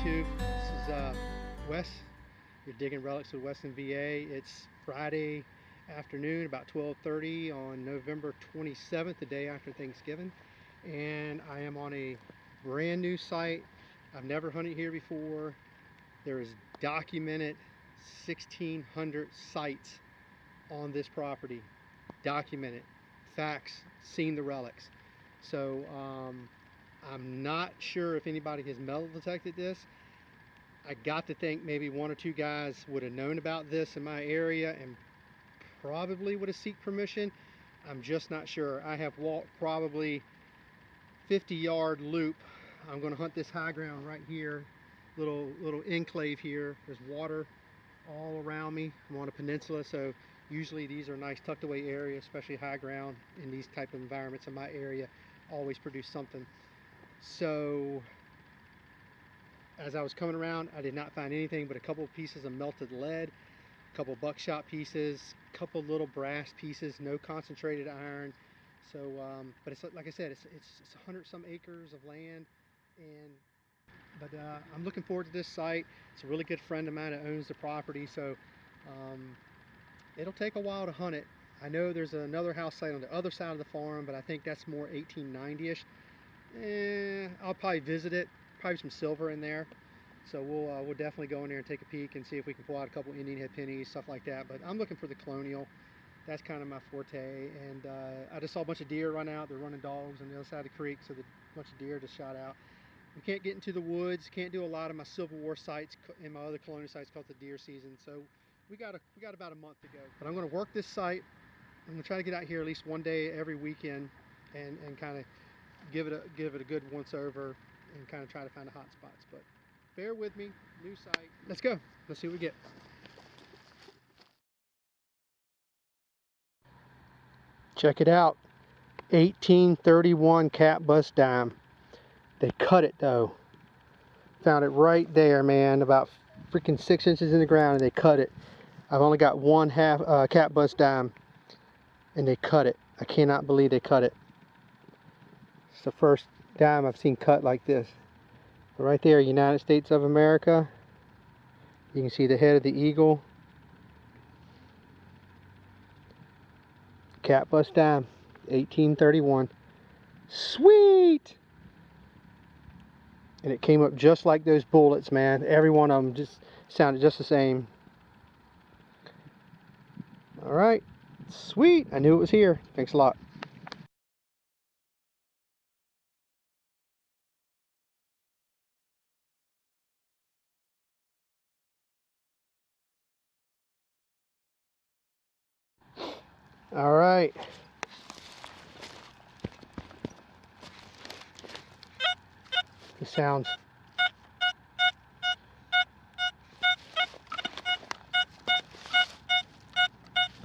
YouTube. This is Wes. You're digging relics with Wes and VA. It's Friday afternoon, about 12:30 on November 27th, the day after Thanksgiving, and I am on a brand new site. I've never hunted here before. There is documented 1,600 sites on this property. Documented, facts, seen the relics. So I'm not sure if anybody has metal detected this. I got to think maybe one or two guys would have known about this in my area and probably would have sought permission. I'm just not sure. I have walked probably 50-yard loop. I'm going to hunt this high ground right here, little enclave here. There's water all around me. I'm on a peninsula, so usually these are nice tucked away areas, especially high ground in these type of environments in my area always produce something. So as I was coming around, I did not find anything but a couple of pieces of melted lead, a couple of buckshot pieces, a couple little brass pieces, no concentrated iron. So but it's like I said, it's 100-some acres of land, but I'm looking forward to this site. It's a really good friend of mine that owns the property, so it'll take a while to hunt it. I know there's another house site on the other side of the farm, but I think that's more 1890-ish. I'll probably visit it, probably some silver in there. So we'll definitely go in there and take a peek and see if we can pull out a couple Indian head pennies, stuff like that. But I'm looking for the colonial. That's kind of my forte. And I just saw a bunch of deer run out. They're running dogs on the other side of the creek, so a bunch of deer just shot out. We can't get into the woods, can't do a lot of my Civil War sites and my other colonial sites because the deer season. So we got about a month to go. But I'm going to work this site. I'm going to try to get out here at least one day every weekend and kind of give it a good once over and kind of try to find the hot spots. But bear with me, new site. Let's go. Let's see what we get. Check it out. 1831 cat bust dime. They cut it though. Found it right there, man, about freaking 6 inches in the ground, and they cut it. I've only got one half cat bust dime, and they cut it. I cannot believe they cut it. It's the first dime I've seen cut like this. Right there, United States of America. You can see the head of the eagle. Cat bust dime, 1831. Sweet! And it came up just like those bullets, man. Every one of them just sounded just the same. All right, sweet. I knew it was here. Thanks a lot. All right. The sounds.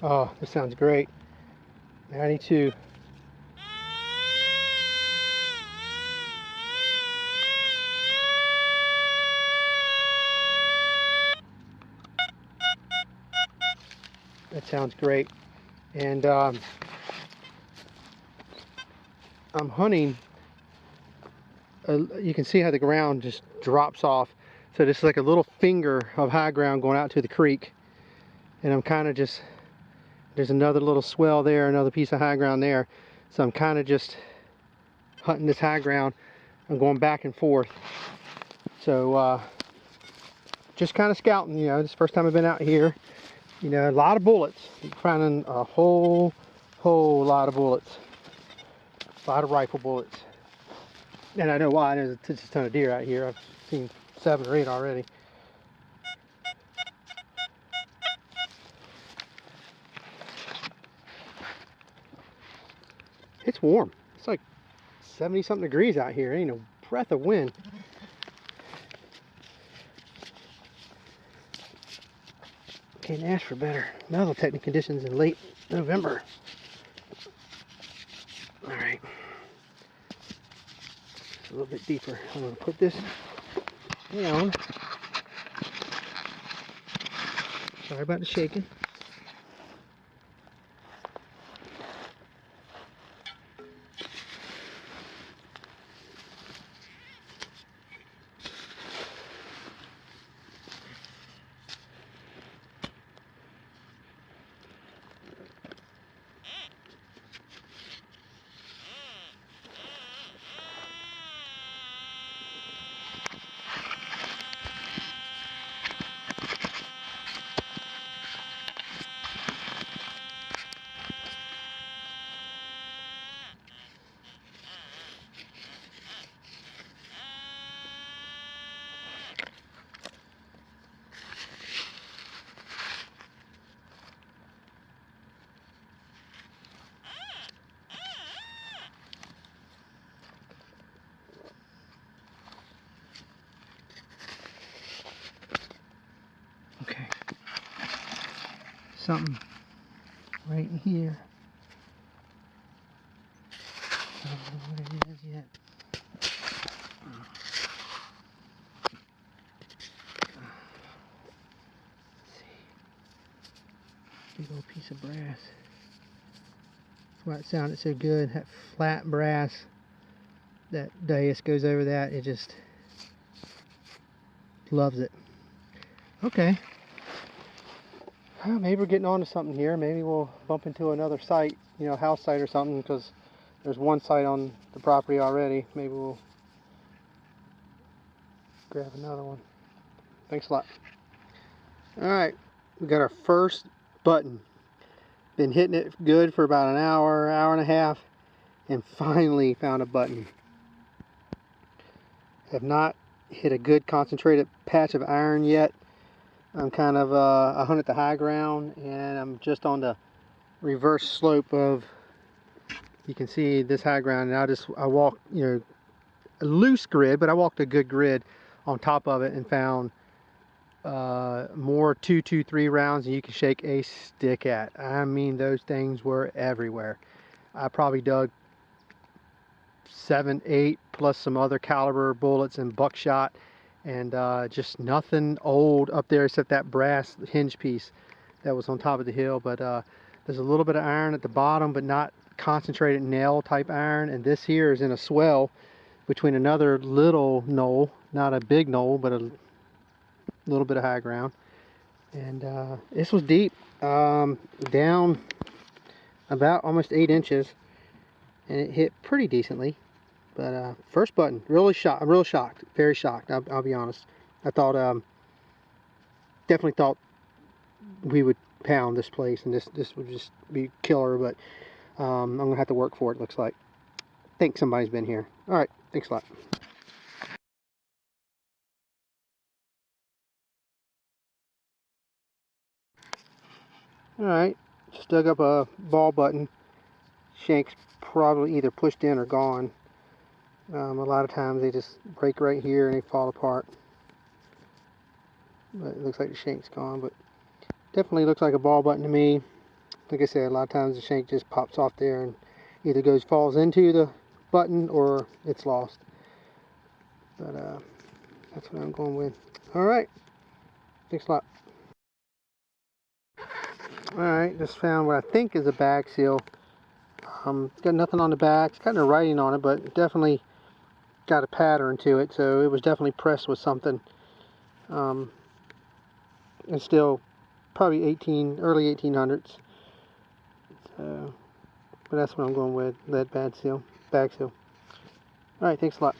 Oh, this sounds great. 92. That sounds great. And I'm hunting. You can see how the ground just drops off. So this is like a little finger of high ground going out to the creek. And I'm kind of just, there's another little swell there, another piece of high ground there. So I'm kind of just hunting this high ground. I'm going back and forth. So just kind of scouting, you know, this is the first time I've been out here. You know, a lot of bullets. You're finding a whole lot of bullets. A lot of rifle bullets. And I know why. There's just a ton of deer out here. I've seen 7 or 8 already. It's warm. It's like 70-something degrees out here. Ain't no breath of wind. Can't ask for better metal detecting conditions in late November. All right. A little bit deeper. I'm going to put this down. Sorry about the shaking. something right in here. I don't know what it is yet. Let's see. Big old piece of brass. That's why it sounded so good. That flat brass. That Deus goes over that. It just loves it. Okay. Well, maybe we're getting on to something here. Maybe we'll bump into another site, you know, house site or something, because there's one site on the property already. Maybe we'll grab another one. Thanks a lot. Alright, we got our first button. Been hitting it good for about an hour, hour and a half, and finally found a button. Have not hit a good concentrated patch of iron yet. I'm kind of I hunt at the high ground, and I'm just on the reverse slope of, you can see this high ground, and I walked, you know, a loose grid, but I walked a good grid on top of it and found more 223 rounds than you can shake a stick at. I mean, those things were everywhere. I probably dug 7, 8 plus some other caliber bullets and buckshot, and just nothing old up there except that brass hinge piece that was on top of the hill. But there's a little bit of iron at the bottom, but not concentrated nail type iron, and this here is in a swell between another little knoll, not a big knoll, but a little bit of high ground. And this was deep, down about almost 8 inches, and it hit pretty decently. But first button, really shocked. I'm real shocked, very shocked. I'll be honest. I thought, definitely thought we would pound this place, and this would just be killer. But I'm gonna have to work for it. Looks like. I think somebody's been here. All right, thanks a lot. All right, just dug up a ball button. Shank's probably either pushed in or gone. A lot of times they just break right here and they fall apart. But it looks like the shank's gone, but definitely looks like a ball button to me. Like I said, a lot of times the shank just pops off there and either falls into the button or it's lost. But that's what I'm going with. Alright, thanks a lot. Alright, just found what I think is a bag seal. It's got nothing on the back. It's got no writing on it, but definitely got a pattern to it, so it was definitely pressed with something. And still probably early 1800s. So, but that's what I'm going with, lead bag seal. Alright, thanks a lot.